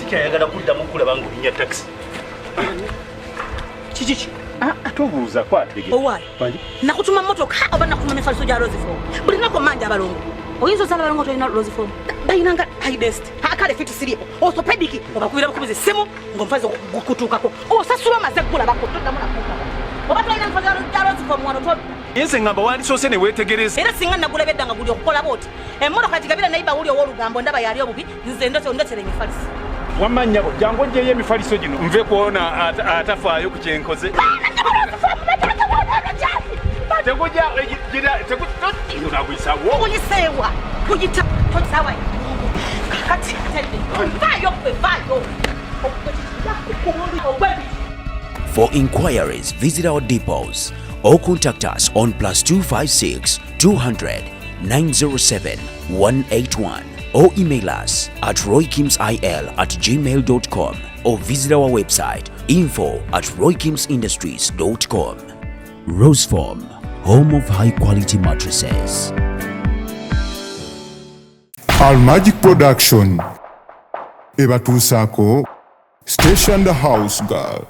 Stecia ayagala kuddamu kulaba ng'olinya taxi. Kiki? Atubuuza kwatege. Owaayi. Nakutuma mmotoka oba nakutuma n'effaliso gya Rose Form. Buli lunaku manja abalongo. Oyinza osala abalongo tolina Rose Form. Bayinanga hidest. Akale fiti siripo. Orthopedic obakubira bukubiza essimu ng'omufazi gukutuukako. Osasula amaze ggula bakutuddamu nakuuka. Oba tolina enfazi gya Rose Form wano toli. Yense ngamba wandisoose ne weetegereza. Era singa nagula bedda nga guli okukola booti. Emmotoka gigabira nayiba wuli ow'olugambo ndaba yali obubi nze ndotere emifaliso. Wamanyabo jangu ojjeyo emifaliso gino nve kuona atafaayo ku kyenkoze. Teguja gira teguja nagwisawo. Kunyisewa kujita tosawa. Kakati tende. Vayo. For inquiries, visit our depots or contact us on +256 200 907 181 or email us at roykimsil@gmail.com or visit our website info@roykimsindustries.com. Rose Form, home of high quality mattresses. Al Magic Production. Batuusa Stecia the House Girl.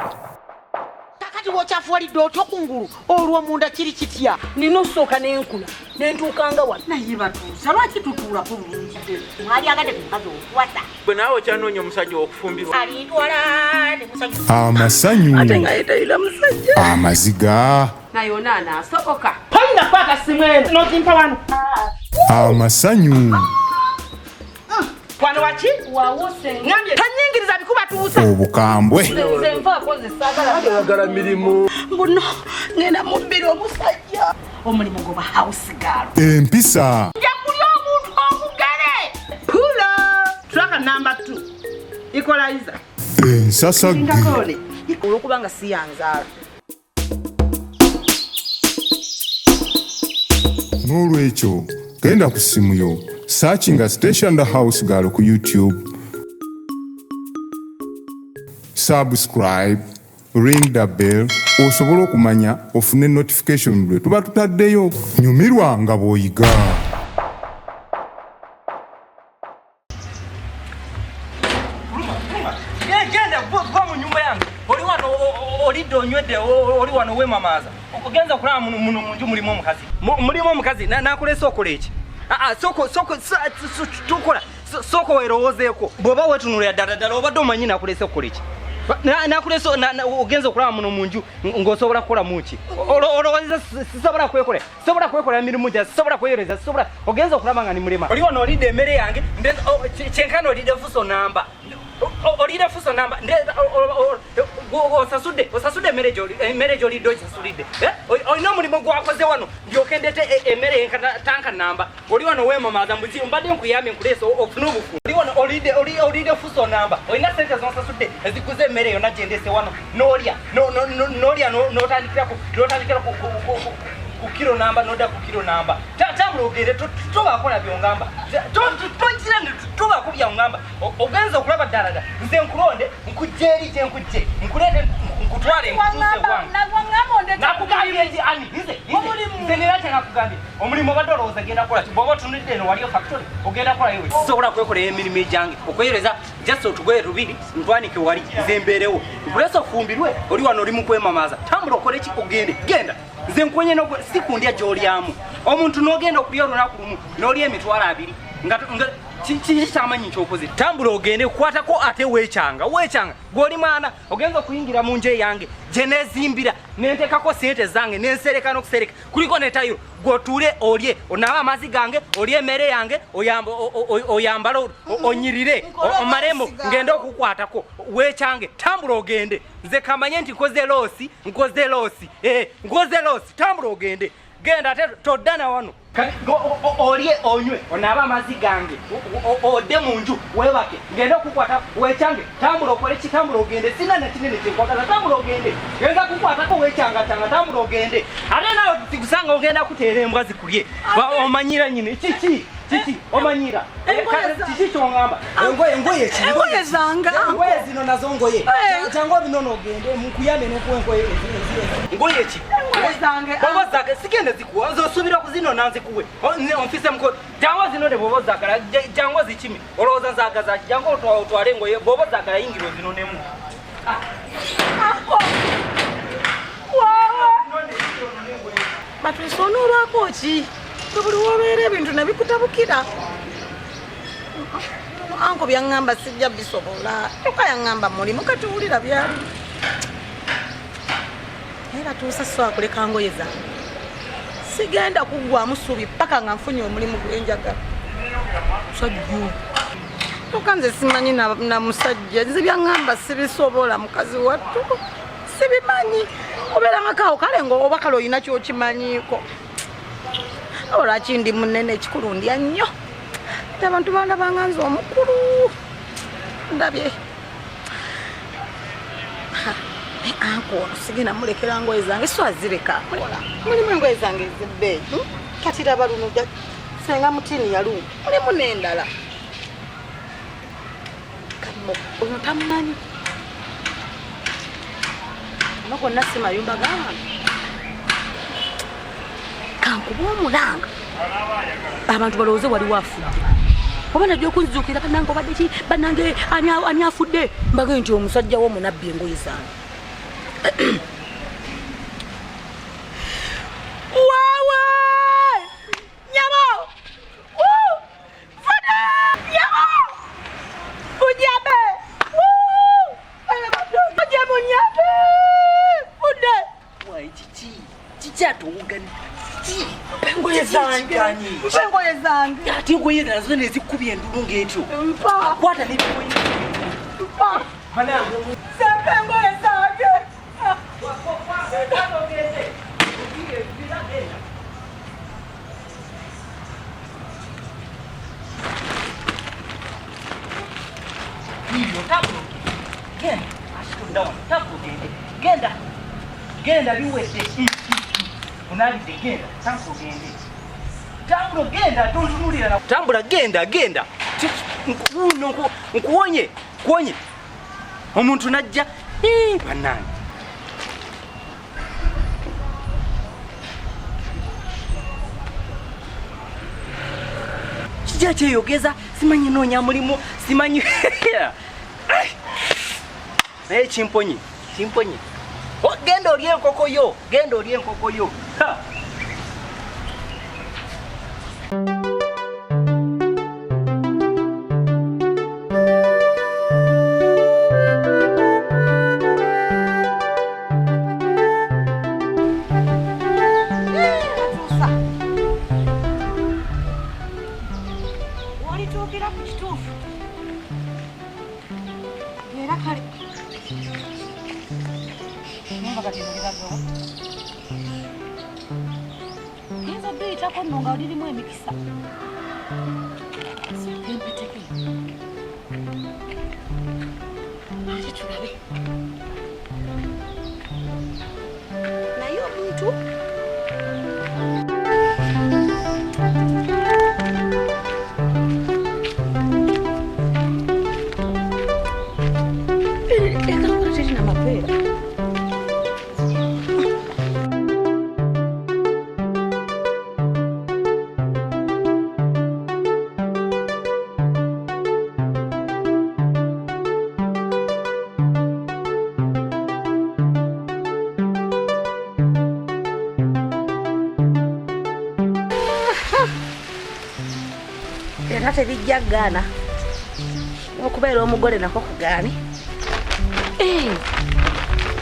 Wachafualidde otokungulu olwo munda kiri kitya nino soka nenkula nentukanga wano naye Batuusa lwaki tutuula ku bulungi mwali agadde kukazo okwata bwe naawe kyanoonya omusajja okufumbirwa alitwala ne musajja amasanyu ate nga yetayira musajja amaziga nayona anaasoboka toyina kwaka simu eno nokimpa wano amasanyu wano waki wawuse ngambye tanyingiriza bikubatuusa obukambwe nze nvaako nze ayagala mirimu mbuno ngenda mubbira omusajja omulimu goba house girl empisa nja kulya omuntu omugere pulo traka number 2 equalizer ensasagge olwokubanga siyanzaala n'olwekyo genda ku simu yo searchinga Stecia the House Girl ku YouTube. Subscribe, ring the bell, osobola okumanya ofune notification bwe tuba tutaddeyo. Nyumirwa nga bw'oyiga. genda gwa mu nyumba yange oli wano olidde onywedde oli wano weemamaaza okugenza okulaba muno munju mulimu omukazi nakulesa okola eki tukola soko werowoozeeko bw'oba weetunulira ddala obadde omanyi nakulesa okukola eki nakulesa ogenza okulaba muno munju ng'osobola kukola muki olowooza sisobola kwekola emirimu gya sisobola kweyereza ogenza okulaba nga ni mulema oli wano olidde emmere yange kyenkana olidde fuso namba olidde fuso namba osasudde emmere gy'olidde ogisasulidde olina omulimu gwakoze wano ndyoke ndeete emmere tanka namba oli wano weemamaaza mbuzi mbadde nkuyambye nkuleesa ofune obufu oli wano olidde fuso namba olina sente zonsasudde ezikuza emmere yonna gyendese wano n'olya n'otandikira ku kilo namba noda ku kilo namba tambula ogende tobakola byongamba tongira tobako byongamba ogenza okulaba ddala nze nkulonde nkujjeeri gye nkujje nkuleete nkutwale nakugambye nti ani nze nerate nakugambye omulimu obadde olowooza genda kukola ti bw'oba otunudde eno waliyo factory ogenda kukola yewe sisobola kwekola emirimu egyange okweyereza just otugoye tubiri ntwanike wali nze mbeerewo nkuleesa ofumbirwe oli wano oli mu kwemamaaza tambula okole ki ogende genda nze nkwenye sikundya gy'olyamu omuntu n'ogenda okulya olunaku lumu n'olya emitwalo 2 nga kiki kyamanyi nkyokoze tambula ogende kukwatako ate weekyanga gw'oli mwana ogenza okuyingira mu nju eyange gye neezimbira nenteekako sente zange nensereka n'okusereka kuliko netayiro gwotuule olye onaaba amazzi gange olye emmere yange oyambala onyirire omarembo ngende okukwatako weekyange tambula ogende nze kamanye nti nkoze loosi tambula ogende genda ate toddana wano olye onywe onaaba amazzi gange odde mu nju weebake ngende okukwata weekyange tambula okole ki tambula ogende sina nekinene kyenkwagala tambula ogende genza kukwatako weekyanga tambula ogende ate nawe tikusanga ogenda kuteera embwa zikulye omanyira nyini kiki Titi, omanyira. Titi chongamba. Engoye zanga. Engoye zino nazo ngoye. Chango binono ogende mukuyame n'okwengoye ezire. Ngoye ki? Engoye zange. Bobo zake sigende zikuwa. Ozosubira kuzino nanze kuwe. Onfise mko. Jango zino de bobo zakala. Jango zichimi. Oloza zaka za jango otwale ngoye. Bobo zakala ingiro zino nemu. Ako. Batuusa olwako ki? Buli wobeera ebintu ne bikutabukira. Anko byaŋŋamba sijja bisobola. Toka yaŋŋamba mulimu kati wulira byali. Naye Batuusa so akuleka ngoye zange. Sigenda kuggwamu ssuubi paka nga nfunye omulimu gwe njagala. Musajja. Toka nze simanyi na musajja. Nze byaŋŋamba sibisobola mukazi wattu. Sibimanyi. Obeera nga kawo kale ng'oba kale olina ky'okimanyiiko. Olwaki ndi munene ekikulu ndya nnyo. Ate abantu balabanga nze omukulu. Ndabye. Anko ono sigenda mulekera ngoye zange so azireka. Mulimu engoye zange ez'ebbeeyi. Kati laba luno senga mutini yalumu. Mulimu n'endala. Ono tamumanyi. Noko nasi mayumba gama. Kankuba omulanga. Abantu balowooze wali wafudde. Oba najja okunzijukira bannange obadde ki bannange ani afudde mbage nti omusajja wo munabbi engoye zange. Wawe! Nyabo! Fudde! Nyabo! Unyabe! Uje munyabe! Fudde! Wai chichi atongani. Engoye zange. Engoye zange. Ati engoye nazo nezikubye endulu ng'etyo. Mpa. Kwata n'engoye. Mpa. Manange. Sempe engoye zange. Genda biwese. Unalide genda, tangu gende. Tangu genda, tuntunulira na tambula genda. Nkuonye. Omuntu najja, banani. Kijja kyeyogeza, simanyi noonya mulimu, simanyi. Naye kimponye. Genda olye enkoko yo. Ha. Walituukira ku kituufu. Era kale. Kati noliragawa. Genza biyitako nno nga lirimu emikisa. Empeteke. Ate tulabe. Naye omuntu ekakula terina mapeera. Era tebijja gaana okubeera omugole nako kagaani.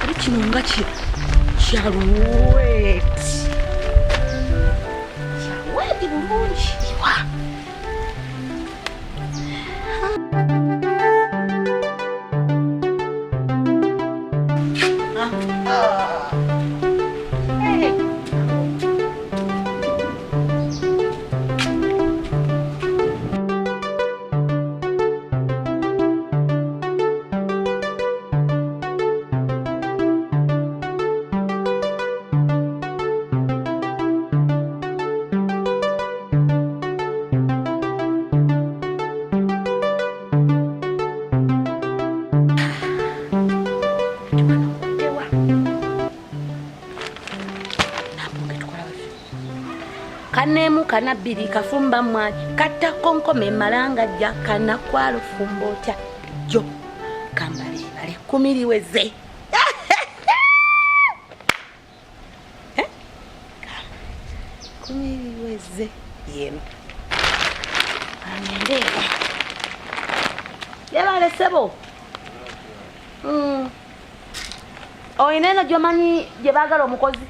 Ari kino nga kyaluweeti bulungi. kanemu kana bbiri kafumba mwaji katta konkome malanga jja kana kwalo fumbotya jo kambale kumiriweze kumiriweze yeno anendeba yebale sebo oyineno gyomanyi gye baagala omukozi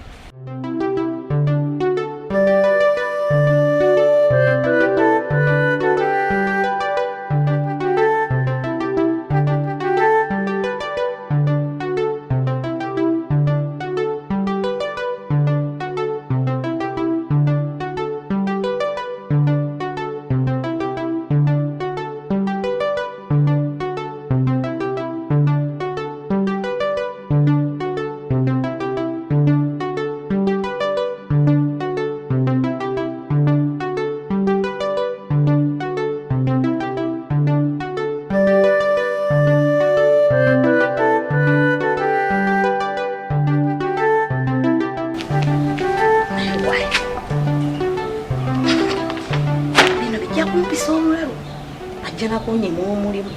ajjana kunyima omulimu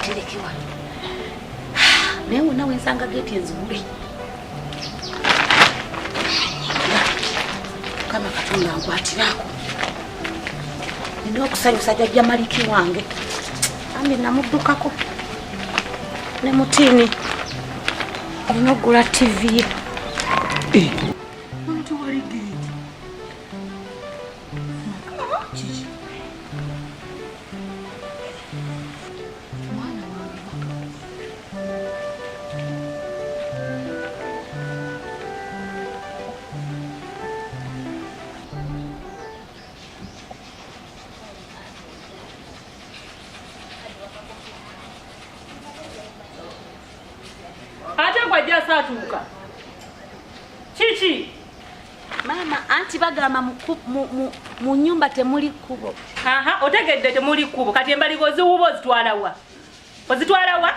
terekiwa naye nawe nsanga geeti enzigule kama katonda nkwatirako nina okusanyusa jjajja maliki wange ambi namuddukako ne mutiini nina okugula tv ye omuntu wali geeti Kwajja saatuuka kiki mama anti bagamba mu nyumba temuli kubo otegedde temuli kubo kati embaligo oziwuba ozitwala wa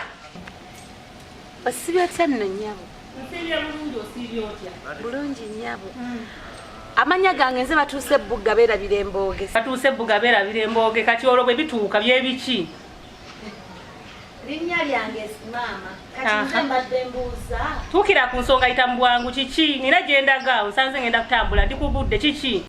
osibya otya nno nnyabo nsibya bulungi osibya otya bulungi nnyabo amanya gange nze batuuse ebbuga beerabira embooge kati olwo bwe bituuka byebiki linnya lyange mama kati nze mbadde mbuuza tuukira ku nsonga yita mu bwangu kiki nina gye ndaga nsanze ngenda kutambula ndikubudde kiki